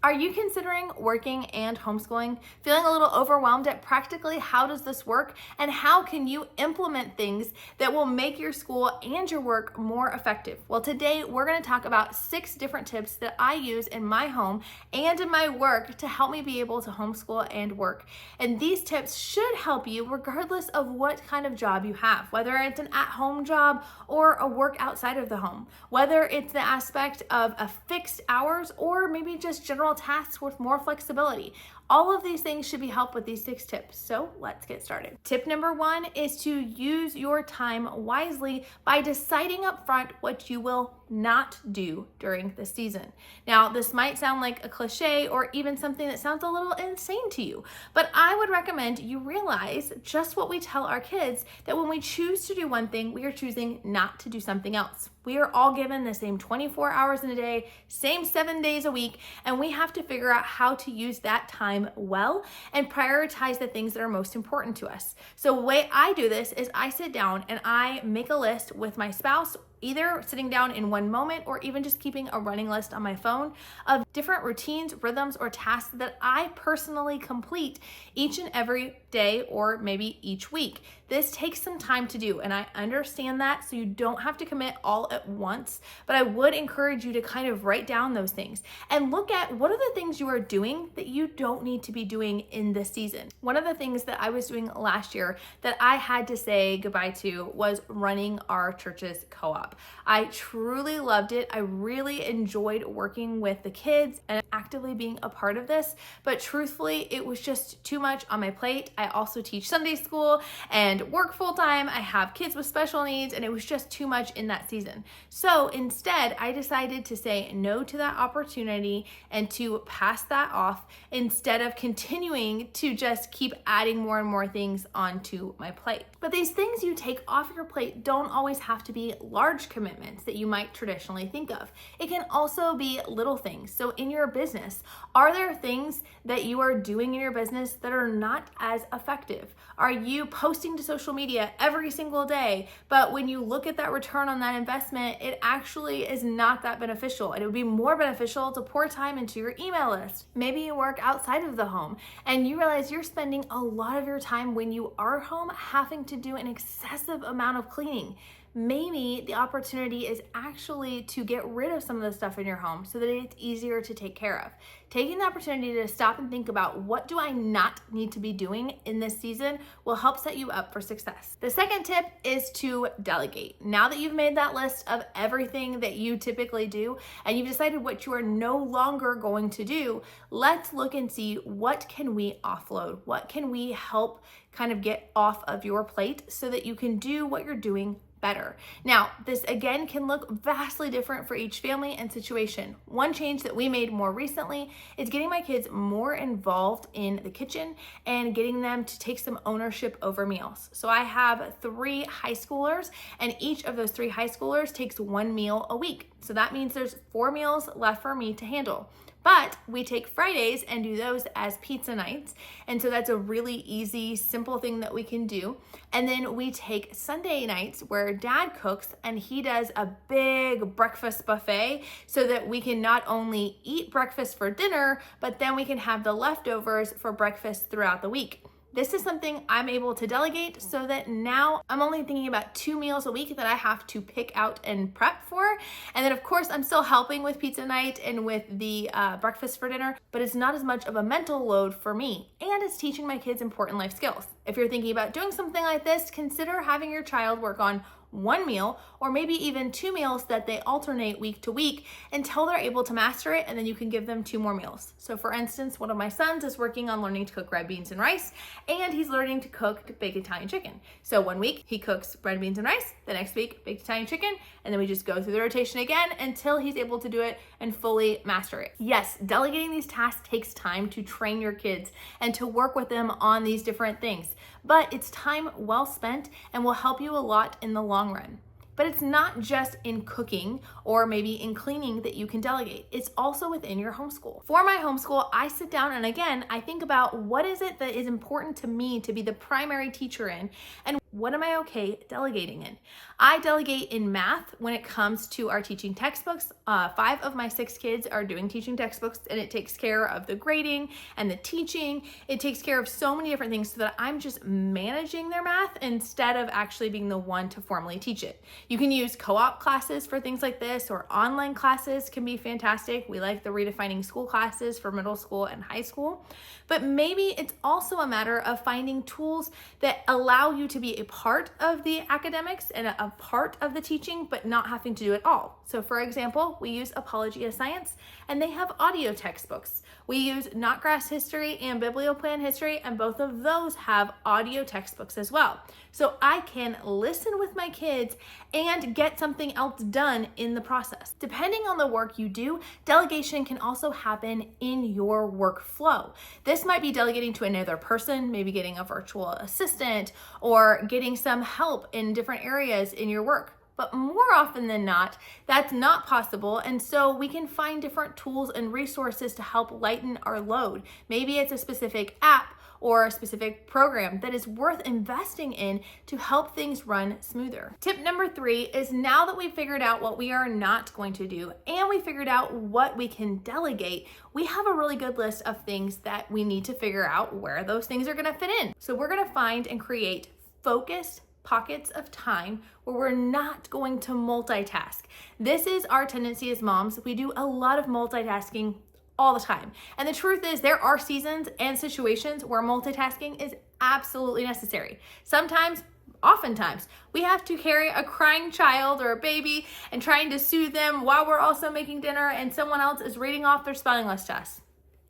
Are you considering working and homeschooling? Feeling a little overwhelmed at practically how does this work? And how can you implement things that will make your school and your work more effective? Well, today we're going to talk about 6 different tips that I use in my home and in my work to help me be able to homeschool and work. And these tips should help you regardless of what kind of job you have, whether it's an at-home job or a work outside of the home, whether it's the aspect of a fixed hours or maybe just general tasks with more flexibility. All of these things should be helped with these 6 tips. So let's get started. Tip number 1 is to use your time wisely by deciding up front what you will not do during the season. Now, this might sound like a cliche or even something that sounds a little insane to you, but I would recommend you realize just what we tell our kids, that when we choose to do one thing, we are choosing not to do something else. We are all given the same 24 hours in a day, same 7 days a week, and we have to figure out how to use that time well and prioritize the things that are most important to us. So the way I do this is I sit down and I make a list with my spouse, either sitting down in one moment or even just keeping a running list on my phone of different routines, rhythms, or tasks that I personally complete each and every day or maybe each week. This takes some time to do, and I understand that, so you don't have to commit all at once, but I would encourage you to kind of write down those things and look at what are the things you are doing that you don't need to be doing in this season. One of the things that I was doing last year that I had to say goodbye to was running our church's co-op. I truly loved it. I really enjoyed working with the kids and actively being a part of this, but truthfully, it was just too much on my plate. I also teach Sunday school and work full-time. I have kids with special needs, and it was just too much in that season. So instead, I decided to say no to that opportunity and to pass that off instead of continuing to just keep adding more and more things onto my plate. But these things you take off your plate don't always have to be large commitments that you might traditionally think of. It can also be little things. So in your business, are there things that you are doing in your business that are not as effective? Are you posting to social media every single day, but when you look at that return on that investment, it actually is not that beneficial, and it would be more beneficial to pour time into your email list? Maybe you work outside of the home and you realize you're spending a lot of your time when you are home having to do an excessive amount of cleaning. Maybe the opportunity is actually to get rid of some of the stuff in your home so that it's easier to take care of. Taking the opportunity to stop and think about what do I not need to be doing in this season will help set you up for success. The second tip is to delegate. Now that you've made that list of everything that you typically do and you've decided what you are no longer going to do, let's look and see what can we offload? What can we help kind of get off of your plate so that you can do what you're doing better. Now, this again can look vastly different for each family and situation. One change that we made more recently is getting my kids more involved in the kitchen and getting them to take some ownership over meals. So I have 3 high schoolers, and each of those 3 high schoolers takes 1 meal a week. So that means there's 4 meals left for me to handle. But we take Fridays and do those as pizza nights. And so that's a really easy, simple thing that we can do. And then we take Sunday nights where Dad cooks and he does a big breakfast buffet so that we can not only eat breakfast for dinner, but then we can have the leftovers for breakfast throughout the week. This is something I'm able to delegate so that now I'm only thinking about 2 meals a week that I have to pick out and prep for. And then of course I'm still helping with pizza night and with the breakfast for dinner, but it's not as much of a mental load for me. And it's teaching my kids important life skills. If you're thinking about doing something like this, consider having your child work on 1 meal or maybe even 2 meals that they alternate week to week until they're able to master it, and then you can give them 2 more meals. So for instance, one of my sons is working on learning to cook red beans and rice, and he's learning to cook baked Italian chicken. So one week he cooks red beans and rice, the next week baked Italian chicken, and then we just go through the rotation again until he's able to do it and fully master it. Yes, delegating these tasks takes time to train your kids and to work with them on these different things, but it's time well spent and will help you a lot in the long run. But it's not just in cooking or maybe in cleaning that you can delegate. It's also within your homeschool. For my homeschool, I sit down and again, I think about what is it that is important to me to be the primary teacher in, and What am I okay delegating in? I delegate in math when it comes to our teaching textbooks. 5 of my 6 kids are doing teaching textbooks, and it takes care of the grading and the teaching. It takes care of so many different things so that I'm just managing their math instead of actually being the one to formally teach it. You can use co-op classes for things like this, or online classes can be fantastic. We like the redefining school classes for middle school and high school. But maybe it's also a matter of finding tools that allow you to be a part of the academics and a part of the teaching, but not having to do it all. So for example, we use Apology of Science, and they have audio textbooks. We use Knotgrass History and Biblioplan History, and both of those have audio textbooks as well. So I can listen with my kids and get something else done in the process. Depending on the work you do, delegation can also happen in your workflow. This might be delegating to another person, maybe getting a virtual assistant or getting some help in different areas in your work. But more often than not, that's not possible. And so we can find different tools and resources to help lighten our load. Maybe it's a specific app or a specific program that is worth investing in to help things run smoother. Tip number 3 is, now that we've figured out what we are not going to do and we figured out what we can delegate, we have a really good list of things that we need to figure out where those things are going to fit in. So we're going to find and create focused pockets of time where we're not going to multitask. This is our tendency as moms. We do a lot of multitasking all the time. And the truth is, there are seasons and situations where multitasking is absolutely necessary. Oftentimes, we have to carry a crying child or a baby and trying to soothe them while we're also making dinner, and someone else is reading off their spelling list to us.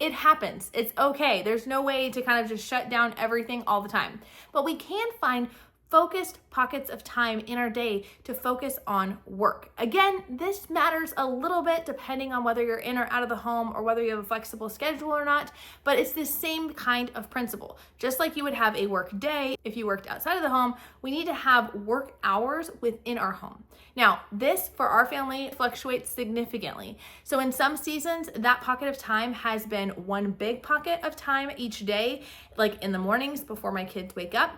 It happens. It's okay. There's no way to kind of just shut down everything all the time. But we can find focused pockets of time in our day to focus on work. Again, this matters a little bit depending on whether you're in or out of the home or whether you have a flexible schedule or not, but it's the same kind of principle. Just like you would have a work day if you worked outside of the home, we need to have work hours within our home. Now, this for our family fluctuates significantly. So in some seasons, that pocket of time has been one big pocket of time each day, like in the mornings before my kids wake up.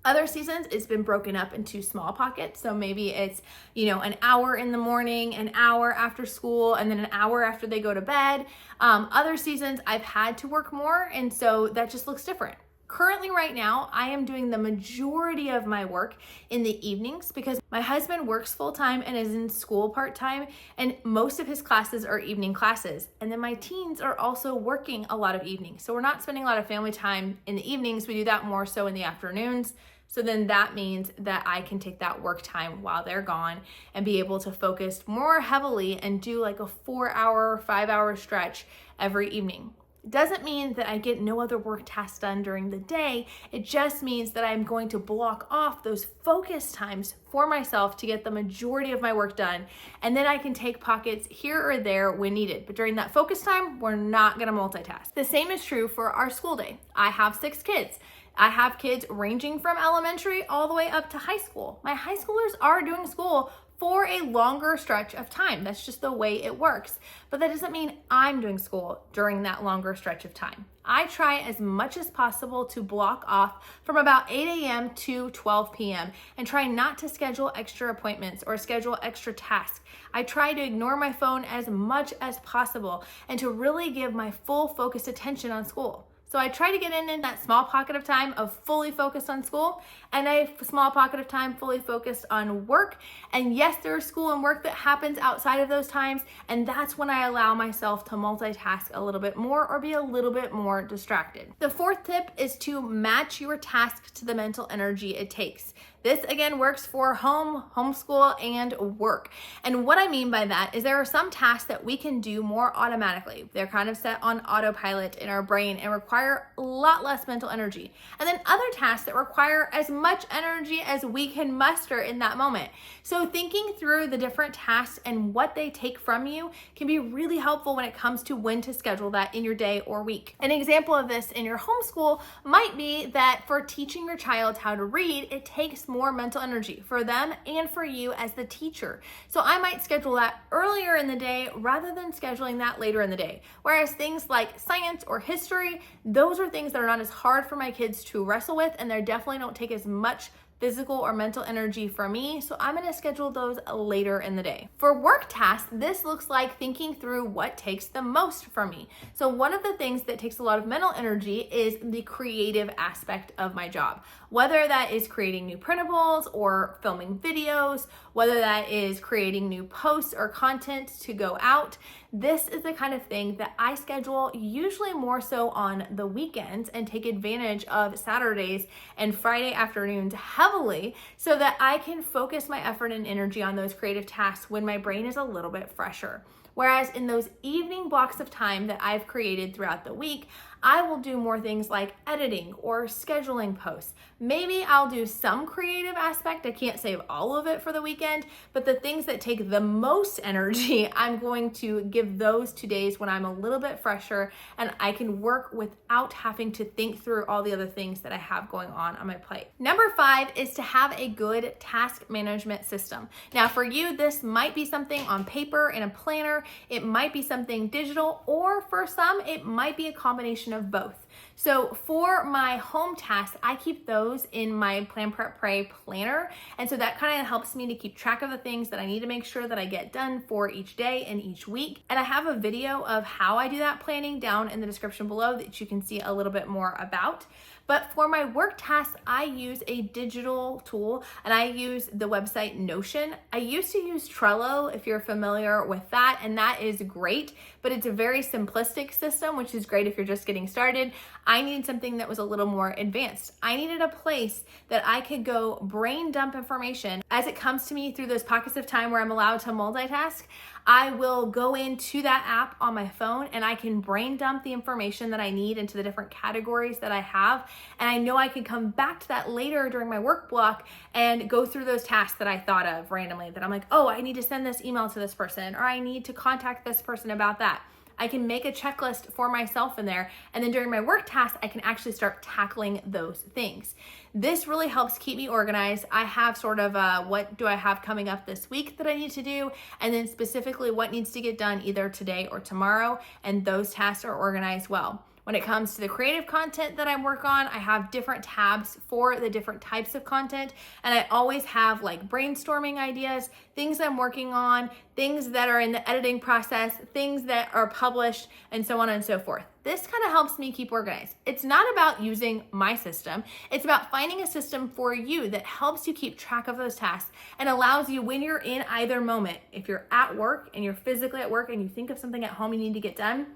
Other seasons, it's been broken up into small pockets. So maybe it's, an hour in the morning, an hour after school, and then an hour after they go to bed. Other seasons, I've had to work more, and so that just looks different. Currently, right now, I am doing the majority of my work in the evenings because my husband works full-time and is in school part-time, and most of his classes are evening classes. And then my teens are also working a lot of evenings. So we're not spending a lot of family time in the evenings. We do that more so in the afternoons. So then that means that I can take that work time while they're gone and be able to focus more heavily and do like a 4-hour, 5-hour stretch every evening. Doesn't mean that I get no other work tasks done during the day. It just means that I'm going to block off those focus times for myself to get the majority of my work done. And then I can take pockets here or there when needed. But during that focus time, we're not gonna multitask. The same is true for our school day. I have 6 kids. I have kids ranging from elementary all the way up to high school. My high schoolers are doing school for a longer stretch of time. That's just the way it works. But that doesn't mean I'm doing school during that longer stretch of time. I try as much as possible to block off from about 8 a.m. to 12 p.m. and try not to schedule extra appointments or schedule extra tasks. I try to ignore my phone as much as possible and to really give my full focused attention on school. So I try to get in that small pocket of time of fully focused on school and a small pocket of time fully focused on work. And yes, there's school and work that happens outside of those times. And that's when I allow myself to multitask a little bit more or be a little bit more distracted. The 4th tip is to match your task to the mental energy it takes. This again works for home, homeschool, and work. And what I mean by that is there are some tasks that we can do more automatically. They're kind of set on autopilot in our brain and require a lot less mental energy. And then other tasks that require as much energy as we can muster in that moment. So thinking through the different tasks and what they take from you can be really helpful when it comes to when to schedule that in your day or week. An example of this in your homeschool might be that for teaching your child how to read, it takes more mental energy for them and for you as the teacher. So I might schedule that earlier in the day rather than scheduling that later in the day. Whereas things like science or history, those are things that are not as hard for my kids to wrestle with, and they definitely don't take as much physical or mental energy for me, so I'm gonna schedule those later in the day. For work tasks, this looks like thinking through what takes the most for me. So one of the things that takes a lot of mental energy is the creative aspect of my job. Whether that is creating new printables or filming videos, whether that is creating new posts or content to go out, this is the kind of thing that I schedule usually more so on the weekends and take advantage of Saturdays and Friday afternoons heavily so that I can focus my effort and energy on those creative tasks when my brain is a little bit fresher. Whereas in those evening blocks of time that I've created throughout the week, I will do more things like editing or scheduling posts. Maybe I'll do some creative aspect. I can't save all of it for the weekend, but the things that take the most energy, I'm going to give those to days when I'm a little bit fresher and I can work without having to think through all the other things that I have going on my plate. Number 5 is to have a good task management system. Now for you, this might be something on paper in a planner, it might be something digital, or for some, it might be a combination of both. So for my home tasks, I keep those in my Plan Prep Pray planner. And so that kind of helps me to keep track of the things that I need to make sure that I get done for each day and each week. And I have a video of how I do that planning down in the description below that you can see a little bit more about. But for my work tasks, I use a digital tool and I use the website Notion. I used to use Trello if you're familiar with that, and that is great, but it's a very simplistic system, which is great if you're just getting started. I needed something that was a little more advanced. I needed a place that I could go brain dump information as it comes to me through those pockets of time where I'm allowed to multitask. I will go into that app on my phone and I can brain dump the information that I need into the different categories that I have. And I know I can come back to that later during my work block and go through those tasks that I thought of randomly that I'm like, oh, I need to send this email to this person, or I need to contact this person about that. I can make a checklist for myself in there, and then during my work tasks, I can actually start tackling those things. This really helps keep me organized. I have sort of what do I have coming up this week that I need to do, and then specifically what needs to get done either today or tomorrow, and those tasks are organized well. When it comes to the creative content that I work on, I have different tabs for the different types of content, and I always have like brainstorming ideas, things I'm working on, things that are in the editing process, things that are published, and so on and so forth. This kind of helps me keep organized. It's not about using my system. It's about finding a system for you that helps you keep track of those tasks and allows you, when you're in either moment, if you're at work and you're physically at work and you think of something at home you need to get done,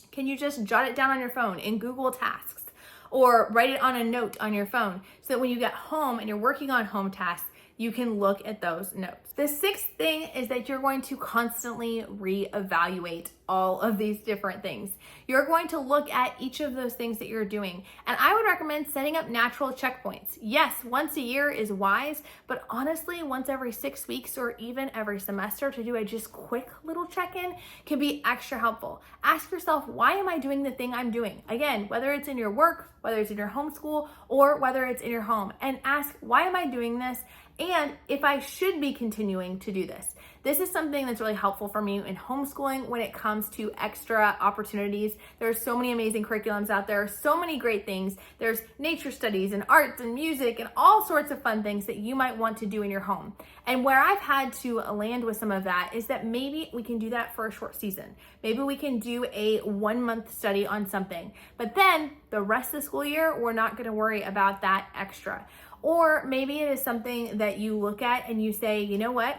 can you just jot it down on your phone in Google Tasks or write it on a note on your phone so that when you get home and you're working on home tasks, you can look at those notes. The 6th thing is that you're going to constantly reevaluate all of these different things. You're going to look at each of those things that you're doing. And I would recommend setting up natural checkpoints. Yes, once a year is wise, but honestly, once every 6 weeks or even every semester to do a just quick little check-in can be extra helpful. Ask yourself, why am I doing the thing I'm doing? Again, whether it's in your work, whether it's in your homeschool, or whether it's in your home, and ask, why am I doing this? And if I should be continuing to do this. This is something that's really helpful for me in homeschooling when it comes to extra opportunities. There are so many amazing curriculums out there, so many great things. There's nature studies and arts and music and all sorts of fun things that you might want to do in your home. And where I've had to land with some of that is that maybe we can do that for a short season. Maybe we can do a 1-month study on something, but then the rest of the school year, we're not gonna worry about that extra. Or maybe it is something that you look at and you say, you know what?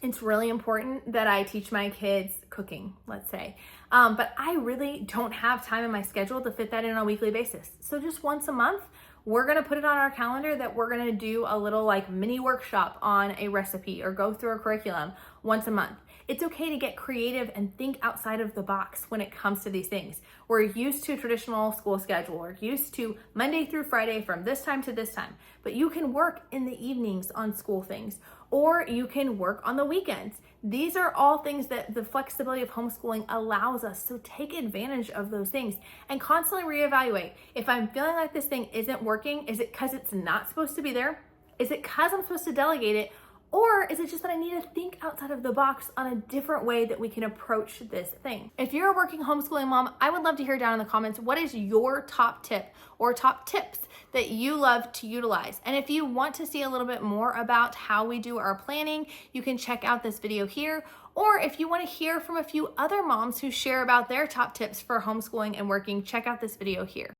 It's really important that I teach my kids cooking, let's say. But I really don't have time in my schedule to fit that in on a weekly basis. So just once a month, we're gonna put it on our calendar that we're gonna do a little like mini workshop on a recipe or go through a curriculum once a month. It's okay to get creative and think outside of the box when it comes to these things. We're used to a traditional school schedule. We're used to Monday through Friday from this time to this time, but you can work in the evenings on school things, or you can work on the weekends. These are all things that the flexibility of homeschooling allows us. So take advantage of those things and constantly reevaluate. If I'm feeling like this thing isn't working, is it because it's not supposed to be there? Is it because I'm supposed to delegate it? Or is it just that I need to think outside of the box on a different way that we can approach this thing? If you're a working homeschooling mom, I would love to hear down in the comments, what is your top tip or top tips that you love to utilize? And if you want to see a little bit more about how we do our planning, you can check out this video here. Or if you want to hear from a few other moms who share about their top tips for homeschooling and working, check out this video here.